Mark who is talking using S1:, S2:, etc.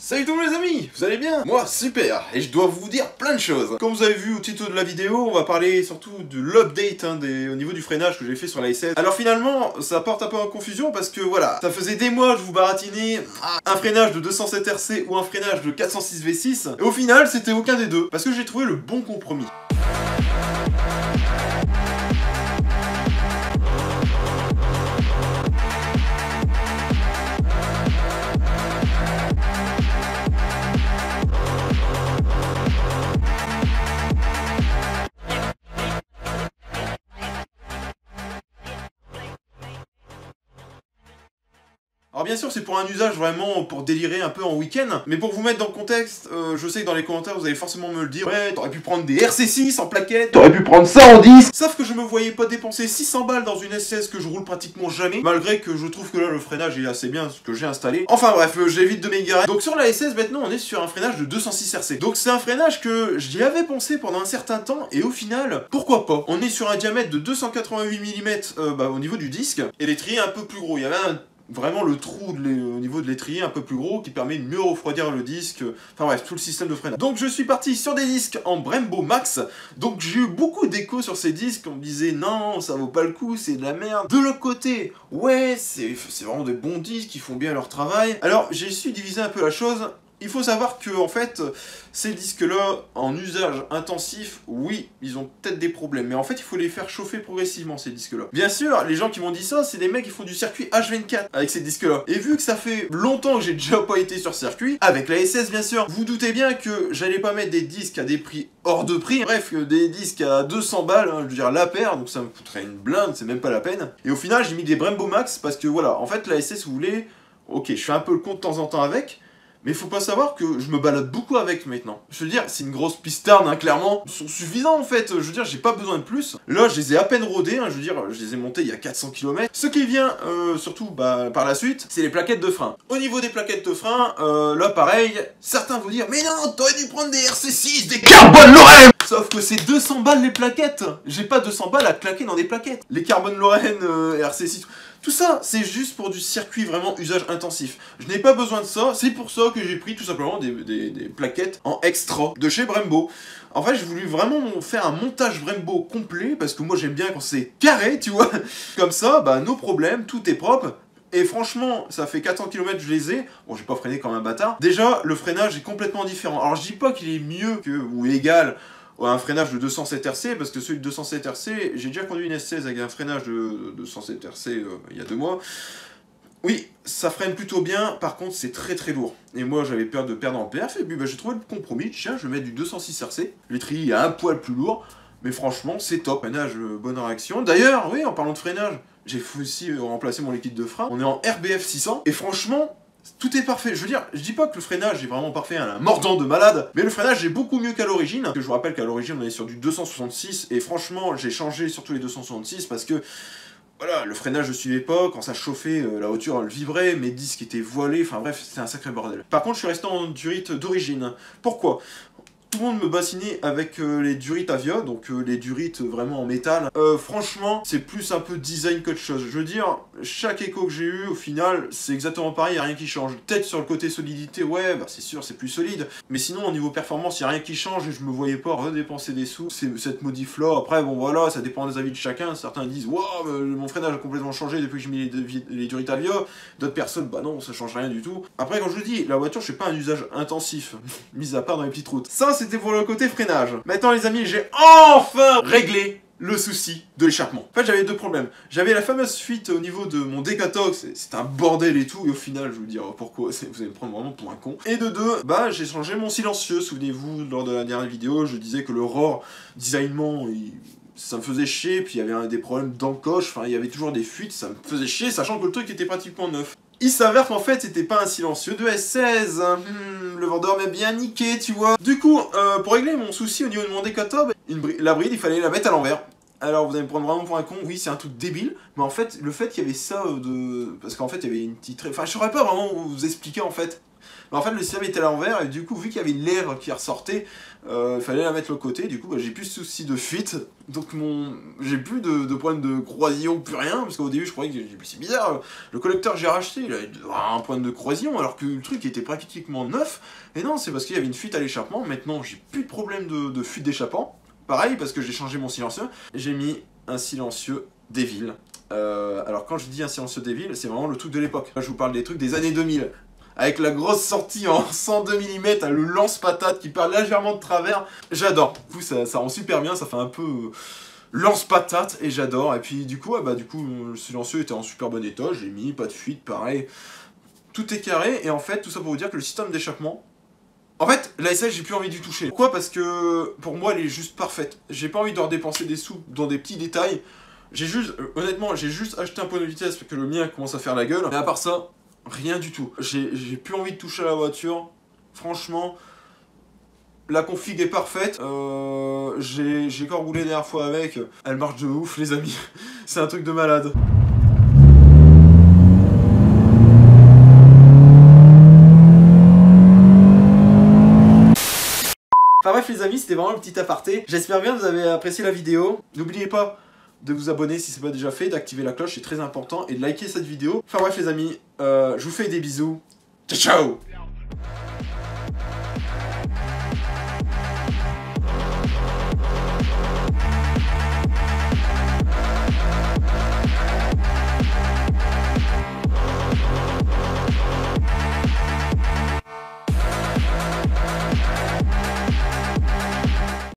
S1: Salut tous les amis, vous allez bien? Moi super, et je dois vous dire plein de choses. Comme vous avez vu au titre de la vidéo, on va parler surtout de l'update au niveau du freinage que j'ai fait sur la S16. Alors finalement, ça porte un peu en confusion parce que voilà, ça faisait des mois que je vous baratinais un freinage de 207 RC ou un freinage de 406 V6, et au final c'était aucun des deux, parce que j'ai trouvé le bon compromis. Alors bien sûr c'est pour un usage vraiment pour délirer un peu en week-end, mais pour vous mettre dans le contexte, je sais que dans les commentaires vous allez forcément me le dire, ouais t'aurais pu prendre des RC6 en plaquette, t'aurais pu prendre ça en 10. Sauf que je me voyais pas dépenser 600 balles dans une S16 que je roule pratiquement jamais, malgré que je trouve que là le freinage est assez bien ce que j'ai installé. Enfin bref, j'évite de m'égarer. Donc sur la S16 maintenant on est sur un freinage de 206 RC. Donc c'est un freinage que j'y avais pensé pendant un certain temps, et au final, pourquoi pas. On est sur un diamètre de 288 mm au niveau du disque, et l'étrier un peu plus gros. Il y avait vraiment le trou au niveau de l'étrier un peu plus gros qui permet de mieux refroidir le disque, enfin bref, tout le système de freinage. Donc je suis parti sur des disques en Brembo Max, donc j'ai eu beaucoup d'échos sur ces disques, on me disait non, ça vaut pas le coup, c'est de la merde. De l'autre côté, ouais, c'est vraiment des bons disques, qui font bien leur travail. Alors j'ai su diviser un peu la chose. Il faut savoir que, en fait, ces disques-là, en usage intensif, oui, ils ont peut-être des problèmes. Mais en fait, il faut les faire chauffer progressivement, ces disques-là. Bien sûr, les gens qui m'ont dit ça, c'est des mecs qui font du circuit H24 avec ces disques-là. Et vu que ça fait longtemps que j'ai déjà pas été sur circuit, avec la S16, bien sûr, vous doutez bien que j'allais pas mettre des disques à des prix hors de prix. Bref, des disques à 200 balles, hein, je veux dire la paire, donc ça me coûterait une blinde, c'est même pas la peine. Et au final, j'ai mis des Brembo Max parce que, voilà, en fait, la S16, si vous voulez, ok, je fais un peu le compte de temps en temps avec, mais faut pas savoir que je me balade beaucoup avec maintenant. Je veux dire, c'est une grosse pistarde, hein, clairement. Ils sont suffisants en fait, je veux dire, j'ai pas besoin de plus. Là, je les ai à peine rodés, hein, je veux dire, je les ai montés il y a 400 km. Ce qui vient, surtout, par la suite, c'est les plaquettes de frein. Au niveau des plaquettes de frein, là pareil, certains vont dire, mais non, t'aurais dû prendre des RC6, des Carbone Lorraine. Sauf que c'est 200 balles les plaquettes. J'ai pas 200 balles à claquer dans des plaquettes. Les Carbone Lorraine, RC6... Tout ça, c'est juste pour du circuit vraiment usage intensif. Je n'ai pas besoin de ça, c'est pour ça que j'ai pris tout simplement des plaquettes en extra de chez Brembo. En fait, j'ai voulu vraiment faire un montage Brembo complet, parce que moi j'aime bien quand c'est carré, tu vois. Comme ça, bah nos problèmes, tout est propre. Et franchement, ça fait 400 km je les ai. Bon, j'ai pas freiné comme un bâtard. Déjà, le freinage est complètement différent. Alors je dis pas qu'il est mieux que ou égal un freinage de 207 RC, parce que celui de 207 RC, j'ai déjà conduit une S16 avec un freinage de 207 RC il y a 2 mois. Oui, ça freine plutôt bien, par contre c'est très très lourd. Et moi j'avais peur de perdre en perf, et puis j'ai trouvé le compromis, tiens, je vais mettre du 206 RC. L'étrier est un poil plus lourd, mais franchement c'est top. Freinage, bonne réaction. D'ailleurs, oui, en parlant de freinage, j'ai aussi remplacé mon liquide de frein. On est en RBF 600, et franchement, tout est parfait. Je veux dire, je dis pas que le freinage est vraiment parfait, un mordant de malade, mais le freinage est beaucoup mieux qu'à l'origine. Je vous rappelle qu'à l'origine on est sur du 266, et franchement j'ai changé sur tous les 266 parce que voilà, le freinage ne suivait pas, quand ça chauffait, la hauteur elle vibrait, mes disques étaient voilés, enfin bref, c'était un sacré bordel. Par contre, je suis resté en durite d'origine. Pourquoi ? Tout le monde me bassinait avec les durites Avia, donc les durites vraiment en métal. Franchement, c'est plus un peu design qu'autre chose. Je veux dire, chaque écho que j'ai eu, au final, c'est exactement pareil, il n'y a rien qui change. Peut-être sur le côté solidité, ouais, bah c'est sûr, c'est plus solide. Mais sinon, au niveau performance, il n'y a rien qui change et je me voyais pas redépenser des sous. C'est cette modif-là. Après, bon voilà, ça dépend des avis de chacun. Certains disent, waouh, mon freinage a complètement changé depuis que j'ai mis les durites Avia. D'autres personnes, bah non, ça change rien du tout. Après, quand je dis, la voiture, je fais pas un usage intensif, mis à part dans les petites routes. Ça, c'était pour le côté freinage. Maintenant les amis, j'ai enfin réglé le souci de l'échappement. En fait, j'avais 2 problèmes. J'avais la fameuse fuite au niveau de mon Decatox, c'est un bordel et tout, et au final, je vais vous dire pourquoi, vous allez me prendre vraiment pour un con. Et de 2, bah j'ai changé mon silencieux. Souvenez-vous, lors de la dernière vidéo, je disais que le ROR, designement, ça me faisait chier, puis il y avait des problèmes d'encoche, enfin il y avait toujours des fuites, ça me faisait chier, sachant que le truc était pratiquement neuf. Il s'avère qu'en fait, c'était pas un silencieux de S16. Le vendeur m'a bien niqué, tu vois. Du coup, pour régler mon souci au niveau de mon Decatox, la bride, il fallait la mettre à l'envers. Alors, vous allez me prendre vraiment pour un con, oui, c'est un truc débile, mais en fait, le fait qu'il y avait ça parce qu'en fait, il y avait une petite... Enfin, je saurais pas vraiment vous expliquer, en fait. Mais en fait, le système était à l'envers, et du coup, vu qu'il y avait l'air qui ressortait, il fallait la mettre de l'autre côté, du coup, bah, j'ai plus de soucis de fuite, donc j'ai plus de problème de corrosion, plus rien, parce qu'au début, je croyais que c'est bizarre, le collecteur que j'ai racheté, il avait un problème de corrosion, alors que le truc était pratiquement neuf, et non, c'est parce qu'il y avait une fuite à l'échappement. Maintenant, j'ai plus de problème de fuite d'échappement. Pareil, parce que j'ai changé mon silencieux, j'ai mis un silencieux Devil. Alors quand je dis un silencieux Devil, c'est vraiment le truc de l'époque. Là, je vous parle des trucs des années 2000. Avec la grosse sortie en 102 mm, le lance-patate qui part légèrement de travers. J'adore. Du coup, ça rend super bien, ça fait un peu lance-patate, et j'adore. Et puis du coup, le silencieux était en super bon état, j'ai mis, pas de fuite, pareil. Tout est carré, et en fait, tout ça pour vous dire que le système d'échappement... En fait, la SL, j'ai plus envie d'y toucher. Pourquoi? Parce que, pour moi, elle est juste parfaite. J'ai pas envie de redépenser des sous dans des petits détails. Honnêtement, j'ai juste acheté un point de vitesse parce que le mien commence à faire la gueule. Mais à part ça, rien du tout. J'ai plus envie de toucher à la voiture. Franchement, la config est parfaite. J'ai encore roulé la dernière fois avec. Elle marche de ouf, les amis. C'est un truc de malade. Enfin bref les amis, c'était vraiment le petit aparté. J'espère bien que vous avez apprécié la vidéo. N'oubliez pas de vous abonner si ce n'est pas déjà fait, d'activer la cloche, c'est très important, et de liker cette vidéo. Enfin bref les amis, je vous fais des bisous. Ciao ciao.